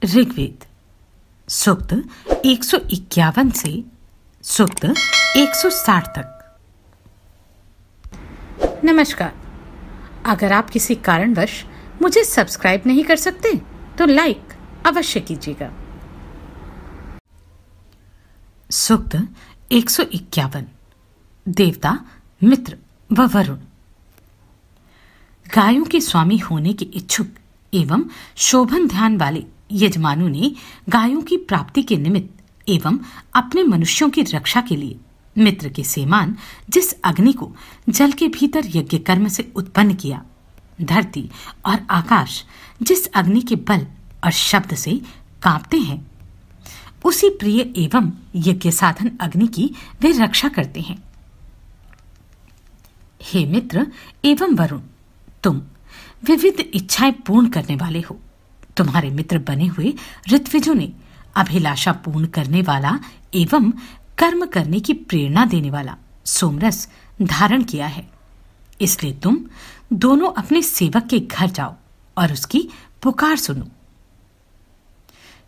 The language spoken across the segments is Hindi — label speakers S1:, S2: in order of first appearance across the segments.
S1: ऋग्वेद सूक्त 151 से सूक्त 160 तक। नमस्कार। अगर आप किसी कारणवश मुझे सब्सक्राइब नहीं कर सकते तो लाइक अवश्य कीजिएगा। सूक्त 151। देवता, मित्र व वरुण। गायों के स्वामी होने के इच्छुक एवं शोभन ध्यान वाले यजमानों ने गायों की प्राप्ति के निमित्त एवं अपने मनुष्यों की रक्षा के लिए मित्र के समान जिस अग्नि को जल के भीतर यज्ञ कर्म से उत्पन्न किया, धरती और आकाश जिस अग्नि के बल और शब्द से कांपते हैं, उसी प्रिय एवं यज्ञ साधन अग्नि की वे रक्षा करते हैं। हे मित्र एवं वरुण, तुम विविध इच्छाएं पूर्ण करने वाले हो। तुम्हारे मित्र बने हुए ऋत्विजों ने अभिलाषा पूर्ण करने वाला एवं कर्म करने की प्रेरणा देने वाला सोमरस धारण किया है। इसलिए तुम दोनों अपने सेवक के घर जाओ और उसकी पुकार सुनो।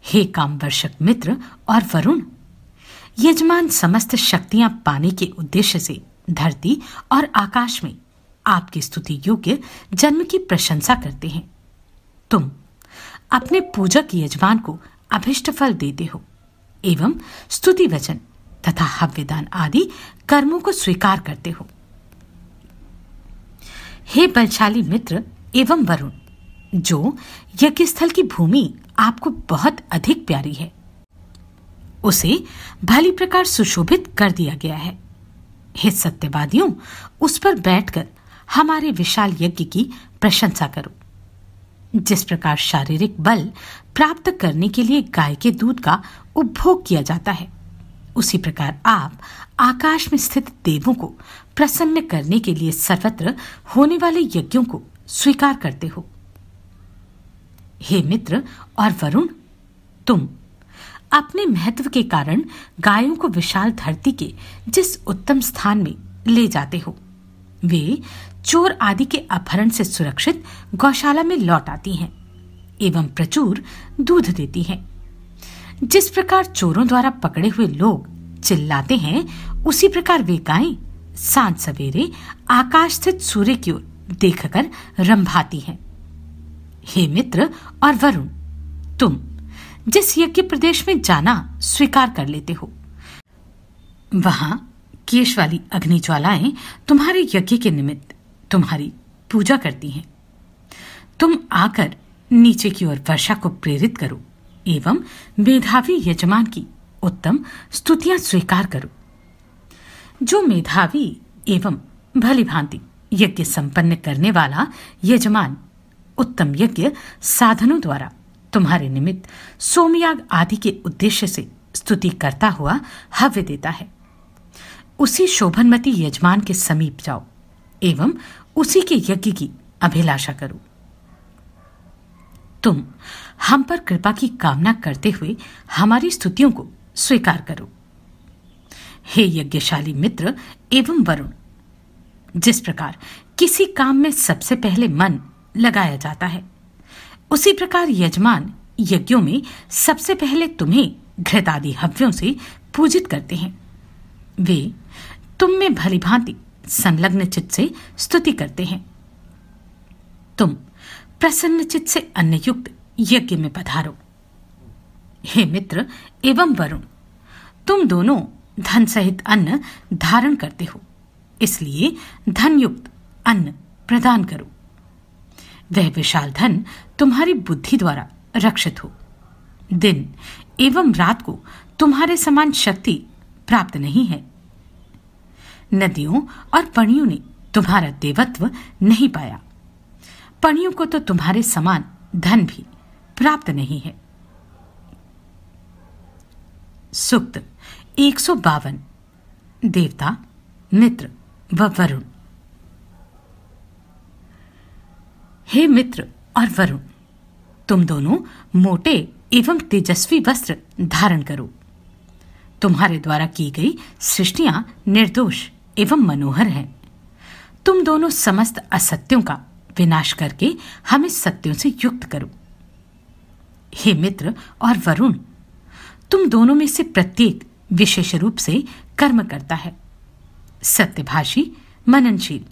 S1: हे कामवर्षक मित्र और वरुण, यजमान समस्त शक्तियां पाने के उद्देश्य से धरती और आकाश में आपकी स्तुति योग्य जन्म की प्रशंसा करते हैं। तुम अपने पूजक यजमान को अभिष्ट फल देते हो एवं स्तुति वचन तथा हव्यदान आदि कर्मों को स्वीकार करते हो। हे बलशाली मित्र एवं वरुण, जो यज्ञस्थल की भूमि आपको बहुत अधिक प्यारी है, उसे भली प्रकार सुशोभित कर दिया गया है। हे सत्यवादियों, उस पर बैठकर हमारे विशाल यज्ञ की प्रशंसा करो। जिस प्रकार शारीरिक बल प्राप्त करने के लिए गाय के दूध का उपभोग किया जाता है, उसी प्रकार आप आकाश में स्थित देवों को प्रसन्न करने के लिए सर्वत्र होने वाले यज्ञों को स्वीकार करते हो। हे मित्र और वरुण, तुम अपने महत्व के कारण गायों को विशाल धरती के जिस उत्तम स्थान में ले जाते हो, वे चोर आदि के अपहरण से सुरक्षित गौशाला में लौट आती हैं एवं प्रचुर दूध देती हैं। जिस प्रकार चोरों द्वारा पकड़े हुए लोग चिल्लाते हैं, उसी प्रकार वे गायें सांझ सवेरे आकाश स्थित सूर्य की ओर देखकर रंभाती हैं। हे मित्र और वरुण, तुम जिस यज्ञ प्रदेश में जाना स्वीकार कर लेते हो, वहां केश वाली अग्नि ज्वालाएं तुम्हारे यज्ञ के निमित्त तुम्हारी पूजा करती हैं। तुम आकर नीचे की ओर वर्षा को प्रेरित करो एवं मेधावी यजमान की उत्तम स्तुतियां स्वीकार करो। जो मेधावी एवं भली भांति यज्ञ संपन्न करने वाला यजमान उत्तम यज्ञ साधनों द्वारा तुम्हारे निमित्त सोमयाग आदि के उद्देश्य से स्तुति करता हुआ हव्य देता है, उसी शोभनमती यजमान के समीप जाओ एवं उसी के यज्ञ की अभिलाषा करो। तुम हम पर कृपा की कामना करते हुए हमारी स्तुतियों को स्वीकार करो। हे यज्ञशाली मित्र एवं वरुण, जिस प्रकार किसी काम में सबसे पहले मन लगाया जाता है, उसी प्रकार यजमान यज्ञों में सबसे पहले तुम्हें घृतादि हव्यों से पूजित करते हैं। वे तुम में भली भांति संलग्न चित्त से स्तुति करते हैं। तुम प्रसन्न चित्त से अन्नयुक्त यज्ञ में पधारो। हे मित्र एवं वरुण, तुम दोनों धन सहित अन्न धारण करते हो, इसलिए धनयुक्त अन्न प्रदान करो। वह विशाल धन तुम्हारी बुद्धि द्वारा रक्षित हो। दिन एवं रात को तुम्हारे समान शक्ति प्राप्त नहीं है। नदियों और पणियों ने तुम्हारा देवत्व नहीं पाया। पणियों को तो तुम्हारे समान धन भी प्राप्त नहीं है। सूक्त 152। देवता, मित्र व वरुण। हे मित्र और वरुण, तुम दोनों मोटे एवं तेजस्वी वस्त्र धारण करो। तुम्हारे द्वारा की गई सृष्टियां निर्दोष एवं मनोहर हैं। तुम दोनों समस्त असत्यों का विनाश करके हमें सत्यों से युक्त करो। हे मित्र और वरुण, तुम दोनों में से प्रत्येक विशेष रूप से कर्म करता है। सत्यभाषी, मननशील,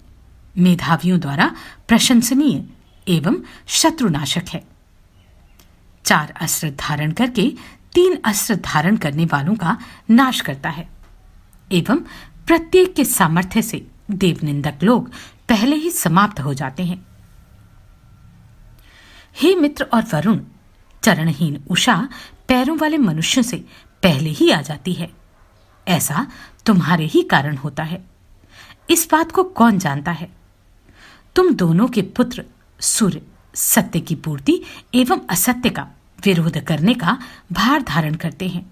S1: मेधावियों द्वारा प्रशंसनीय एवं शत्रुनाशक है। 4 अस्त्र धारण करके 3 अस्त्र धारण करने वालों का नाश करता है एवं प्रत्येक के सामर्थ्य से देवनिंदक लोग पहले ही समाप्त हो जाते हैं। हे मित्र और वरुण, चरणहीन उषा पैरों वाले मनुष्यों से पहले ही आ जाती है। ऐसा तुम्हारे ही कारण होता है। इस बात को कौन जानता है? तुम दोनों के पुत्र सूर्य सत्य की पूर्ति एवं असत्य का विरोध करने का भार धारण करते हैं।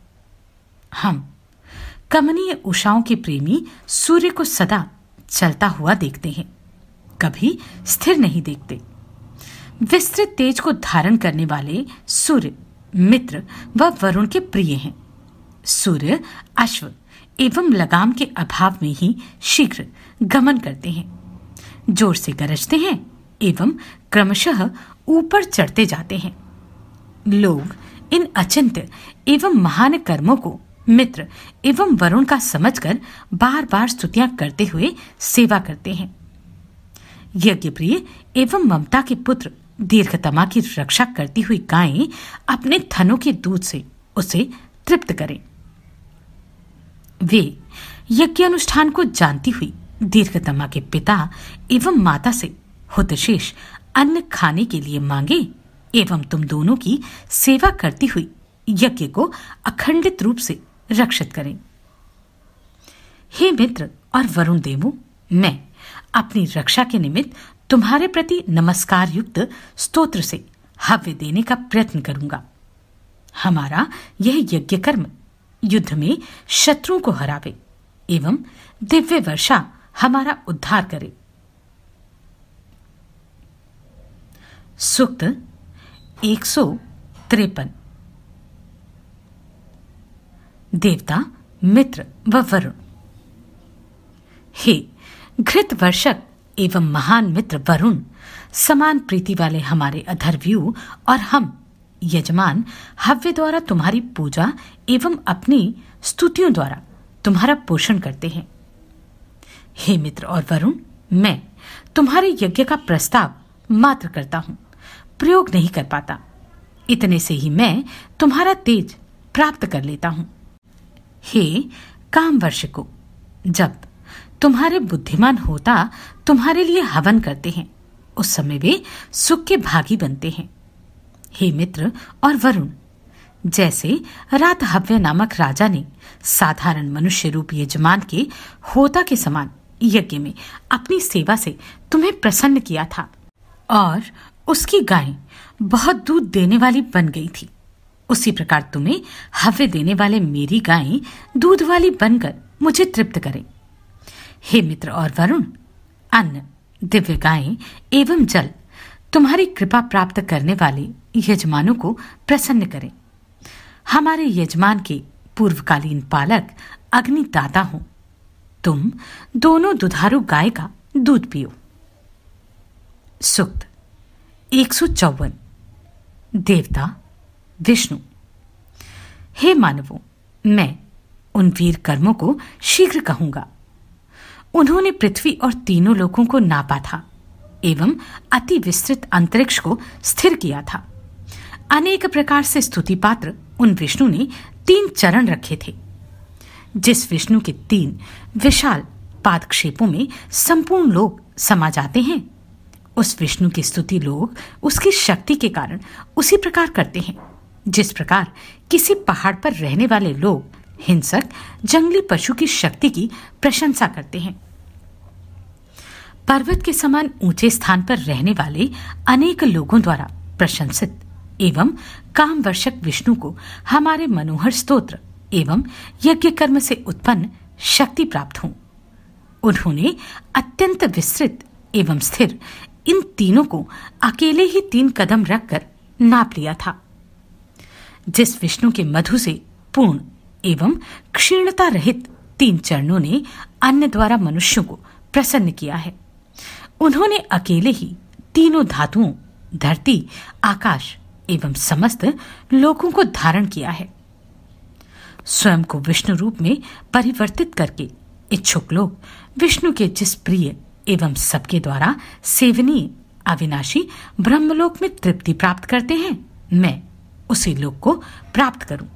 S1: हम कमनीय उषाओं के प्रेमी सूर्य को सदा चलता हुआ देखते हैं, कभी स्थिर नहीं देखते। विस्तृत तेज को धारण करने वाले सूर्य मित्र व वरुण के प्रिय हैं। सूर्य अश्व एवं लगाम के अभाव में ही शीघ्र गमन करते हैं, जोर से गरजते हैं एवं क्रमशः ऊपर चढ़ते जाते हैं। लोग इन अचिंत्य एवं महान कर्मों को मित्र एवं वरुण का समझकर बार बार स्तुतियां करते हुए सेवा करते हैं। यज्ञप्रिय एवं ममता के पुत्र दीर्घतमा की रक्षा करती हुई गायें अपने थनों के दूध से उसे तृप्त करें। वे यज्ञ अनुष्ठान को जानती हुई दीर्घतमा के पिता एवं माता से हुतशेष अन्न खाने के लिए मांगे एवं तुम दोनों की सेवा करती हुई यज्ञ को अखंडित रूप से रक्षित करें। हे मित्र और वरुण देवों, मैं अपनी रक्षा के निमित्त तुम्हारे प्रति नमस्कार युक्त स्तोत्र से हव्य देने का प्रयत्न करूंगा। हमारा यह यज्ञ कर्म युद्ध में शत्रुओं को हरावे एवं दिव्य वर्षा हमारा उद्धार करे। सूक्त 153। देवता, मित्र व वरुण। हे घृत वर्षक एवं महान मित्र वरुण, समान प्रीति वाले हमारे अधर्व्यू और हम यजमान हव्य द्वारा तुम्हारी पूजा एवं अपनी स्तुतियों द्वारा तुम्हारा पोषण करते हैं। हे मित्र और वरुण, मैं तुम्हारे यज्ञ का प्रस्ताव मात्र करता हूं, प्रयोग नहीं कर पाता। इतने से ही मैं तुम्हारा तेज प्राप्त कर लेता हूं। हे काम वर्षको, जब तुम्हारे बुद्धिमान होता तुम्हारे लिए हवन करते हैं, उस समय वे सुख के भागी बनते हैं। हे मित्र और वरुण, जैसे रात हव्य नामक राजा ने साधारण मनुष्य रूप यजमान के होता के समान यज्ञ में अपनी सेवा से तुम्हें प्रसन्न किया था और उसकी गाय बहुत दूध देने वाली बन गई थी, उसी प्रकार तुम्हें हव्य देने वाले मेरी गायें दूध वाली बनकर मुझे तृप्त करें। हे मित्र और वरुण, अन्न, दिव्य गायें एवं जल तुम्हारी कृपा प्राप्त करने वाले यजमानों को प्रसन्न करें। हमारे यजमान के पूर्वकालीन पालक अग्निदाता हो। तुम दोनों दुधारू गाय का दूध पियो। सूक्त 154। देवता, विष्णु। हे मानवों, मैं उन वीर कर्मों को शीघ्र कहूंगा। उन्होंने पृथ्वी और तीनों लोकों को नापा था एवं अति विस्तृत अंतरिक्ष को स्थिर किया था। अनेक प्रकार से स्तुति पात्र उन विष्णु ने 3 चरण रखे थे। जिस विष्णु के 3 विशाल पादक्षेपों में संपूर्ण लोग समा जाते हैं, उस विष्णु की स्तुति लोग उसकी शक्ति के कारण उसी प्रकार करते हैं जिस प्रकार किसी पहाड़ पर रहने वाले लोग हिंसक जंगली पशु की शक्ति की प्रशंसा करते हैं। पर्वत के समान ऊंचे स्थान पर रहने वाले अनेक लोगों द्वारा प्रशंसित एवं कामवर्षक विष्णु को हमारे मनोहर स्तोत्र एवं यज्ञ कर्म से उत्पन्न शक्ति प्राप्त हो। उन्होंने अत्यंत विस्तृत एवं स्थिर इन तीनों को अकेले ही 3 कदम रखकर नाप लिया था। जिस विष्णु के मधु से पूर्ण एवं क्षीणता रहित 3 चरणों ने अन्न द्वारा मनुष्यों को प्रसन्न किया है, उन्होंने अकेले ही तीनों धातुओं धरती, आकाश एवं समस्त लोगों को धारण किया है। स्वयं को विष्णु रूप में परिवर्तित करके इच्छुक लोग विष्णु के जिस प्रिय एवं सबके द्वारा सेवनीय अविनाशी ब्रह्मलोक में तृप्ति प्राप्त करते हैं, मैं उसी लोक को प्राप्त करूं।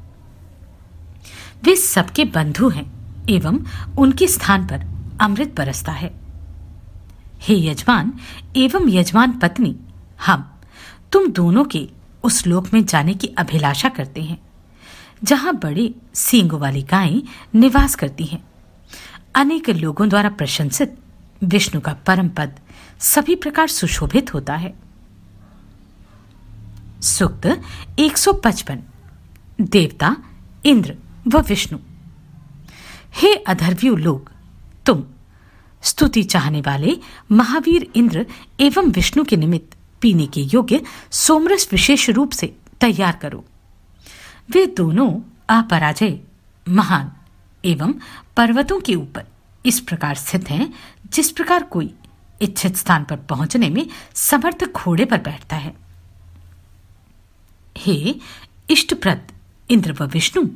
S1: वे सबके बंधु हैं एवं उनके स्थान पर अमृत बरसता है। हे यजमान एवं यजमान पत्नी, हम तुम दोनों के उस लोक में जाने की अभिलाषा करते हैं जहां बड़े सींगों वाली गायें निवास करती हैं। अनेक लोगों द्वारा प्रशंसित विष्णु का परम पद सभी प्रकार सुशोभित होता है। सूक्त 155। देवता, इंद्र व विष्णु। हे अधर्व्यू लोग, तुम स्तुति चाहने वाले महावीर इंद्र एवं विष्णु के निमित्त पीने के योग्य सोमरस विशेष रूप से तैयार करो। वे दोनों अपराजय, महान एवं पर्वतों के ऊपर इस प्रकार स्थित हैं जिस प्रकार कोई इच्छित स्थान पर पहुंचने में समर्थ घोड़े पर बैठता है। हे इष्टप्रद इंद्र व विष्णु,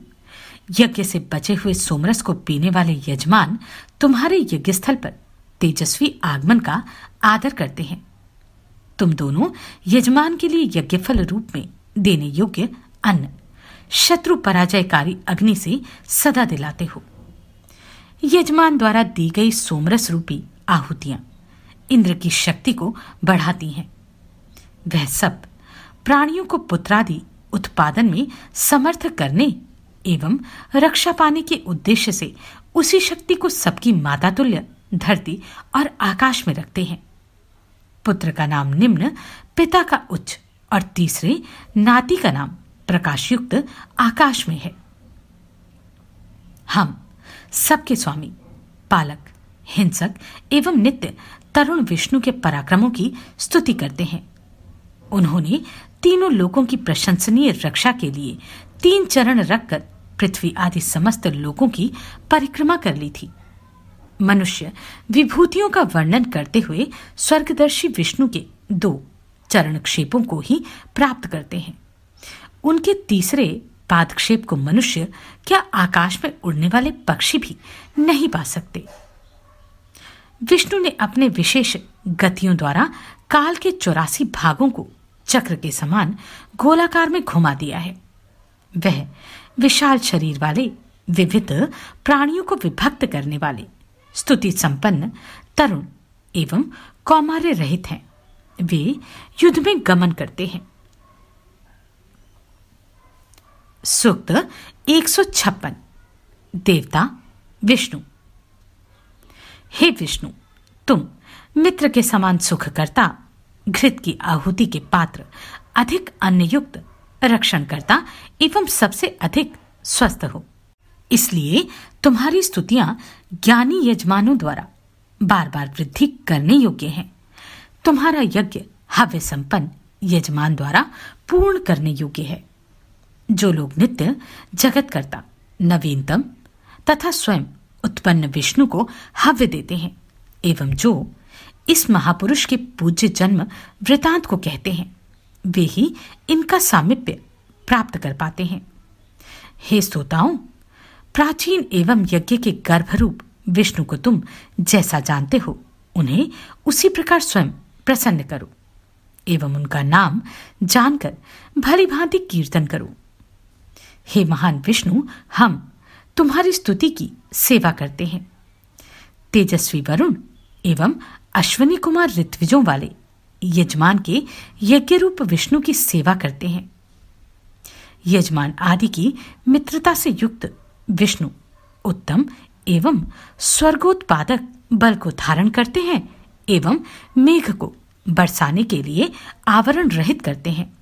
S1: यज्ञ से बचे हुए सोमरस को पीने वाले यजमान तुम्हारे यज्ञस्थल पर तेजस्वी आगमन का आदर करते हैं। तुम दोनों यजमान के लिए यज्ञफल रूप में देने योग्य अन्न शत्रु पराजयकारी अग्नि से सदा दिलाते हो। यजमान द्वारा दी गई सोमरस रूपी आहुतियां इंद्र की शक्ति को बढ़ाती हैं। वह सब प्राणियों को पुत्रादि उत्पादन में समर्थ करने एवं रक्षा पाने के उद्देश्य से उसी शक्ति को सबकी माता तुल्य धरती और आकाश में रखते हैं। पुत्र का नाम निम्न, पिता का उच्च और तीसरे नाती का नाम प्रकाशयुक्त आकाश में है। हम सबके स्वामी, पालक, हिंसक एवं नित्य तरुण विष्णु के पराक्रमों की स्तुति करते हैं। उन्होंने तीनों लोकों की प्रशंसनीय रक्षा के लिए 3 चरण रखकर पृथ्वी आदि समस्त लोकों की परिक्रमा कर ली थी। मनुष्य विभूतियों का वर्णन करते हुए स्वर्गदर्शी विष्णु के 2 चरणक्षेपों को ही प्राप्त करते हैं। उनके तीसरे पादक्षेप को मनुष्य क्या आकाश में उड़ने वाले पक्षी भी नहीं पा सकते। विष्णु ने अपने विशेष गतियों द्वारा काल के 84 भागों को चक्र के समान गोलाकार में घुमा दिया है। वह विशाल शरीर वाले विविध प्राणियों को विभक्त करने वाले स्तुति संपन्न तरुण एवं कौमार्य रहित हैं। वे युद्ध में गमन करते हैं। सूक्त 156। देवता, विष्णु। हे विष्णु, तुम मित्र के समान सुख करता, घृत की आहुति के पात्र, अधिक अन्नयुक्त, रक्षणकर्ता एवं सबसे अधिक स्वस्थ हो। इसलिए तुम्हारी स्तुतियां ज्ञानी यजमानों द्वारा बार बार वृद्धि करने योग्य हैं। तुम्हारा यज्ञ हव्य संपन्न यजमान द्वारा पूर्ण करने योग्य है। जो लोग नित्य जगतकर्ता, नवीनतम तथा स्वयं उत्पन्न विष्णु को हव्य देते हैं एवं जो इस महापुरुष के पूज्य जन्म वृतांत को कहते हैं, वे ही इनका सामीप्य प्राप्त कर पाते हैं। हे श्रोताओं, प्राचीन एवं यज्ञ के गर्भरूप विष्णु को तुम जैसा जानते हो, उन्हें उसी प्रकार स्वयं प्रसन्न करो एवं उनका नाम जानकर भली भांति कीर्तन करो। हे महान विष्णु, हम तुम्हारी स्तुति की सेवा करते हैं। तेजस्वी वरुण एवं अश्विनी कुमार ऋत्विजों वाले यजमान के यज्ञ रूप विष्णु की सेवा करते हैं। यजमान आदि की मित्रता से युक्त विष्णु उत्तम एवं स्वर्गोत्पादक बल को धारण करते हैं एवं मेघ को बरसाने के लिए आवरण रहित करते हैं।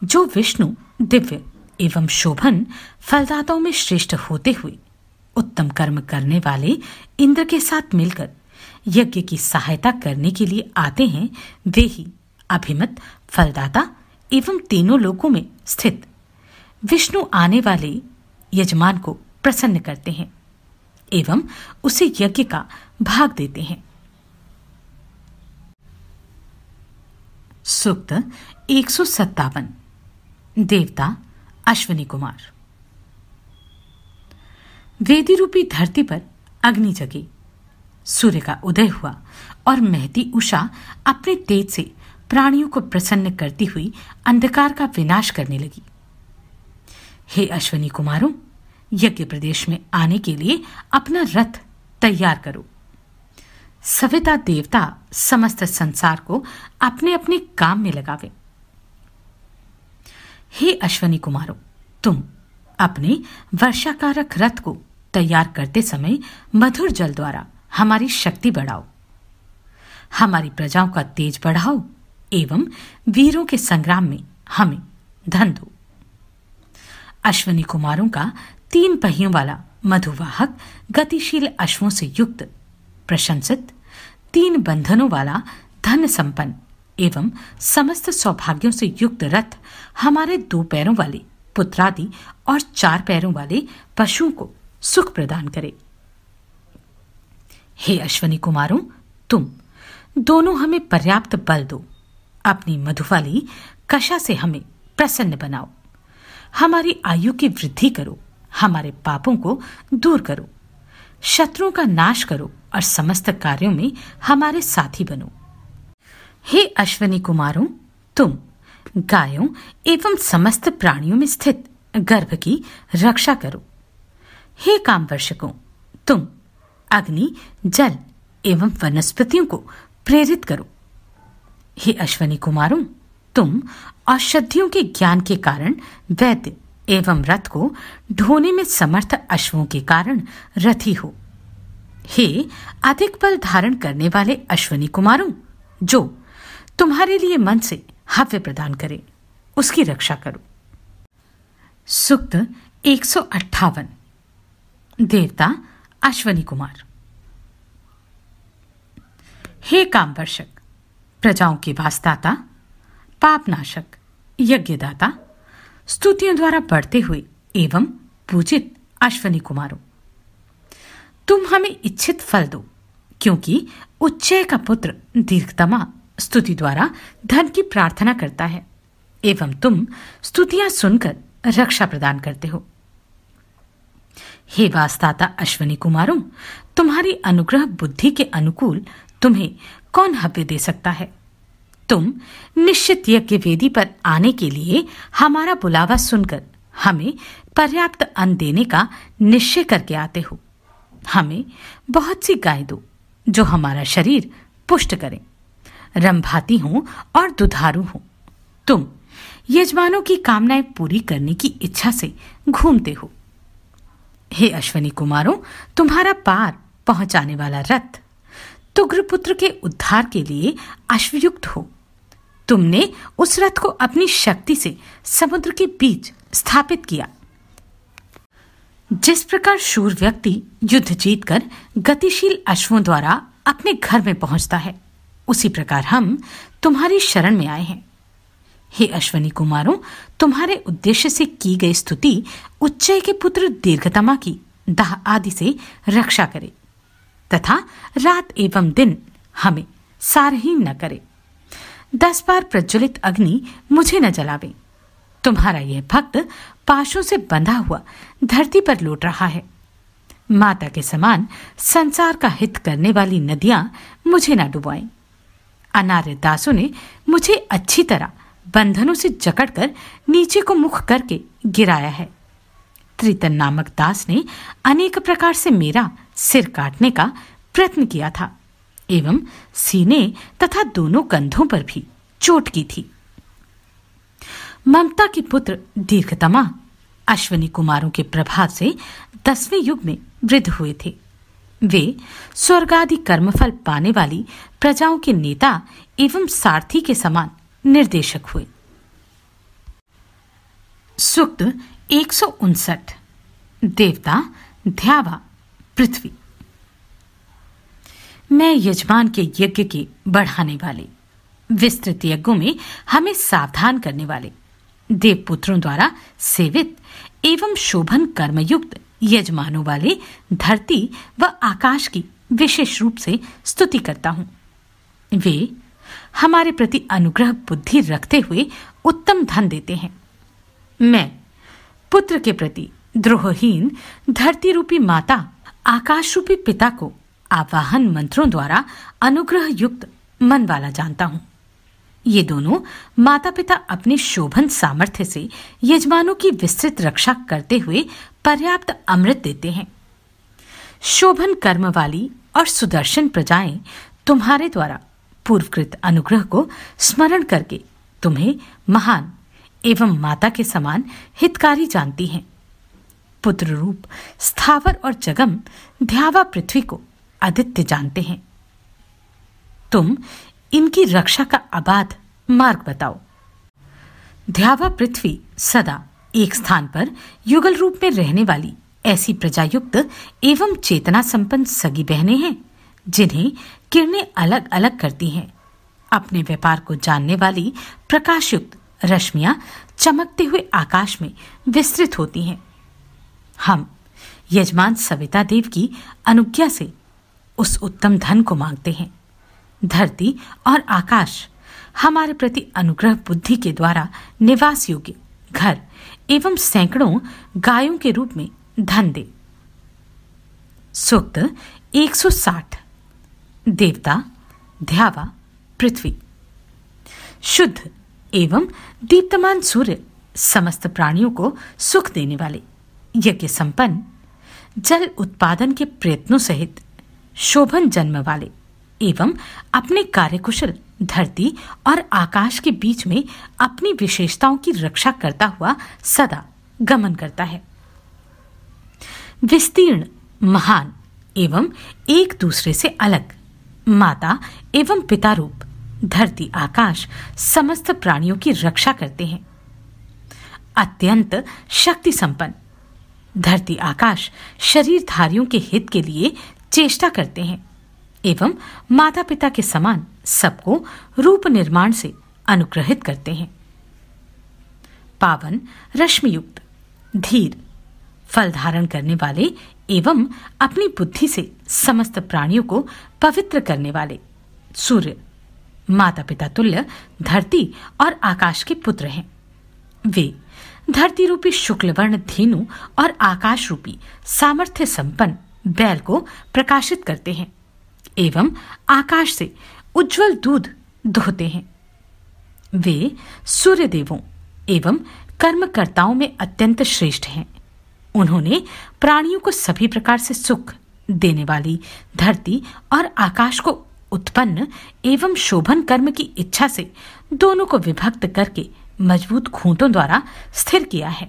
S1: जो विष्णु दिव्य एवं शोभन फलदाताओं में श्रेष्ठ होते हुए उत्तम कर्म करने वाले इंद्र के साथ मिलकर यज्ञ की सहायता करने के लिए आते हैं, वे ही अभिमत फलदाता एवं तीनों लोकों में स्थित विष्णु आने वाले यजमान को प्रसन्न करते हैं एवं उसे यज्ञ का भाग देते हैं। सूक्त 157। देवता अश्विनी कुमार। वेदी रूपी धरती पर अग्नि जगी, सूर्य का उदय हुआ और महती उषा अपने तेज से प्राणियों को प्रसन्न करती हुई अंधकार का विनाश करने लगी। हे अश्विनी कुमारों, यज्ञ प्रदेश में आने के लिए अपना रथ तैयार करो। सविता देवता समस्त संसार को अपने अपने काम में लगावे। हे अश्विनी कुमारों, तुम अपने वर्षाकारक रथ को तैयार करते समय मधुर जल द्वारा हमारी शक्ति बढ़ाओ, हमारी प्रजाओं का तेज बढ़ाओ एवं वीरों के संग्राम में हमें धन दो। अश्विनी कुमारों का 3 पहियों वाला मधुवाहक गतिशील अश्वों से युक्त प्रशंसित 3 बंधनों वाला धन संपन्न एवं समस्त सौभाग्यों से युक्त रथ हमारे 2 पैरों वाले पुत्रादि और 4 पैरों वाले पशुओं को सुख प्रदान करे। हे अश्विनी कुमारों, तुम दोनों हमें पर्याप्त बल दो, अपनी मधुवाली कशा से हमें प्रसन्न बनाओ, हमारी आयु की वृद्धि करो, हमारे पापों को दूर करो, शत्रुओं का नाश करो और समस्त कार्यों में हमारे साथी बनो। हे अश्विनी कुमारों, तुम गायों एवं समस्त प्राणियों में स्थित गर्भ की रक्षा करो। हे कामवर्षकों, तुम अग्नि, जल एवं वनस्पतियों को प्रेरित करो। हे अश्विनी कुमारों, तुम औषधियों के ज्ञान के कारण वैद्य एवं रथ को ढोने में समर्थ अश्वों के कारण रथी हो। हे अधिक बल धारण करने वाले अश्विनी कुमारों, जो तुम्हारे लिए मन से हव्य प्रदान करे, उसकी रक्षा करो। सूक्त 158। देवता अश्विनी कुमार। हे कामवर्षक, प्रजाओं के वासदाता, पापनाशक, यज्ञदाता, स्तुतियों द्वारा बढ़ते हुए एवं पूजित अश्विनी कुमारों, तुम हमें इच्छित फल दो, क्योंकि उच्चय का पुत्र दीर्घतमा स्तुति द्वारा धन की प्रार्थना करता है एवं तुम स्तुतियां सुनकर रक्षा प्रदान करते हो। हे वासदाता अश्विनी कुमारों, तुम्हारी अनुग्रह बुद्धि के अनुकूल तुम्हें कौन हव्य दे सकता है। तुम निश्चित यज्ञ वेदी पर आने के लिए हमारा बुलावा सुनकर हमें पर्याप्त अन्न देने का निश्चय करके आते हो। हमें बहुत सी गाय दो, जो हमारा शरीर पुष्ट करें, रंभाती हों और दुधारू हों। तुम यजमानों की कामनाएं पूरी करने की इच्छा से घूमते हो। हे अश्विनी कुमारों, तुम्हारा पार पहुंचाने वाला रथ तुग्रपुत्र के उद्धार के लिए अश्वयुक्त हो। तुमने उस रथ को अपनी शक्ति से समुद्र के बीच स्थापित किया। जिस प्रकार शूर व्यक्ति युद्ध जीतकर गतिशील अश्वों द्वारा अपने घर में पहुंचता है, उसी प्रकार हम तुम्हारी शरण में आए हैं। हे अश्विनी कुमारों, तुम्हारे उद्देश्य से की गई स्तुति उच्चय के पुत्र दीर्घतमा की दाह आदि से रक्षा करे तथा रात एवं दिन हमें सारहीन न करे। 10 बार प्रज्वलित अग्नि मुझे न जलावे। तुम्हारा यह भक्त पाशों से बंधा हुआ धरती पर लौट रहा है। माता के समान संसार का हित करने वाली नदियां मुझे न डुबाएं। अनार्य दासों ने मुझे अच्छी तरह बंधनों से जकड़कर नीचे को मुख करके गिराया है। त्रितन नामक दास ने अनेक प्रकार से मेरा सिर काटने का प्रयत्न किया था एवं सीने तथा दोनों कंधों पर भी चोट की थी। ममता के पुत्र दीर्घतमा अश्विनी कुमारों के प्रभाव से 10वें युग में वृद्ध हुए थे। वे स्वर्गादि कर्मफल पाने वाली प्रजाओं के नेता एवं सारथी के समान निर्देशक हुए। सूक्त 159। देवता ध्यावा पृथ्वी। मैं यजमान के यज्ञ के बढ़ाने वाले, विस्तृत यज्ञों में हमें सावधान करने वाले, देवपुत्रों द्वारा सेवित एवं शोभन कर्मयुक्त यजमानों वाले धरती व आकाश की विशेष रूप से स्तुति करता हूं। वे हमारे प्रति अनुग्रह बुद्धि रखते हुए उत्तम धन देते हैं। मैं पुत्र के प्रति द्रोहहीन धरती रूपी माता आकाश रूपी पिता को आवाहन मंत्रों द्वारा अनुग्रह युक्त मन वाला जानता हूं। ये दोनों माता पिता अपने शोभन सामर्थ्य से यजमानों की विस्तृत रक्षा करते हुए पर्याप्त अमृत देते हैं। शोभन कर्म वाली और सुदर्शन प्रजाएं तुम्हारे द्वारा पूर्वकृत अनुग्रह को स्मरण करके तुम्हें महान एवं माता के समान हितकारी जानती हैं। पुत्र रूप स्थावर और जगम ध्यावा पृथ्वी को आदित्य जानते हैं। तुम इनकी रक्षा का अबाध मार्ग बताओ। ध्यावा पृथ्वी सदा एक स्थान पर युगल रूप में रहने वाली ऐसी प्रजायुक्त एवं चेतना संपन्न सगी बहनें हैं जिन्हें किरणें अलग अलग करती हैं। अपने व्यापार को जानने वाली प्रकाशयुक्त रश्मियां चमकते हुए आकाश में विस्तृत होती हैं। हम यजमान सविता देव की अनुज्ञा से उस उत्तम धन को मांगते हैं। धरती और आकाश हमारे प्रति अनुग्रह बुद्धि के द्वारा निवास योग्य घर एवं सैकड़ों गायों के रूप में धन दे। सूक्त 160। देवता ध्यावा पृथ्वी। शुद्ध एवं दीप्तमान सूर्य समस्त प्राणियों को सुख देने वाले, यज्ञ संपन्न, जल उत्पादन के प्रयत्नों सहित शोभन जन्म वाले एवं अपने कार्यकुशल धरती और आकाश के बीच में अपनी विशेषताओं की रक्षा करता हुआ सदा गमन करता है। विस्तीर्ण, महान एवं एक दूसरे से अलग माता एवं पिता रूप धरती आकाश समस्त प्राणियों की रक्षा करते हैं। अत्यंत शक्ति संपन्न धरती आकाश शरीरधारियों के हित के लिए चेष्टा करते हैं एवं माता पिता के समान सबको रूप निर्माण से अनुग्रहित करते हैं। पावन, रश्मियुक्त, धीर, फल धारण करने वाले एवं अपनी बुद्धि से समस्त प्राणियों को पवित्र करने वाले सूर्य माता पिता तुल्य धरती और आकाश के पुत्र हैं। वे धरती रूपी शुक्ल वर्ण धेनु और आकाश रूपी सामर्थ्य संपन्न बैल को प्रकाशित करते हैं एवं आकाश से उज्जवल दूध दोहते हैं। वे सूर्य देवों एवं कर्मकर्ताओं में अत्यंत श्रेष्ठ हैं। उन्होंने प्राणियों को सभी प्रकार से सुख देने वाली धरती और आकाश को उत्पन्न एवं शोभन कर्म की इच्छा से दोनों को विभक्त करके मजबूत खूंटों द्वारा स्थिर किया है।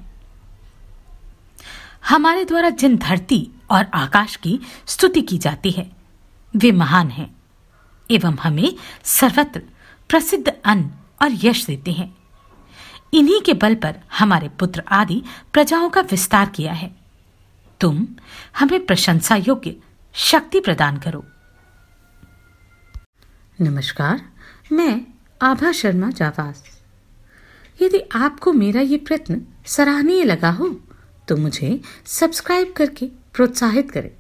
S1: हमारे द्वारा जिन धरती और आकाश की स्तुति की जाती है वे महान हैं एवं हमें सर्वत्र प्रसिद्ध अन्न और यश देते हैं। इन्हीं के बल पर हमारे पुत्र आदि प्रजाओं का विस्तार किया है। तुम हमें प्रशंसा योग्य शक्ति प्रदान करो।
S2: नमस्कार, मैं आभा शर्मा जावास। यदि आपको मेरा ये प्रयत्न सराहनीय लगा हो तो मुझे सब्सक्राइब करके प्रोत्साहित करें।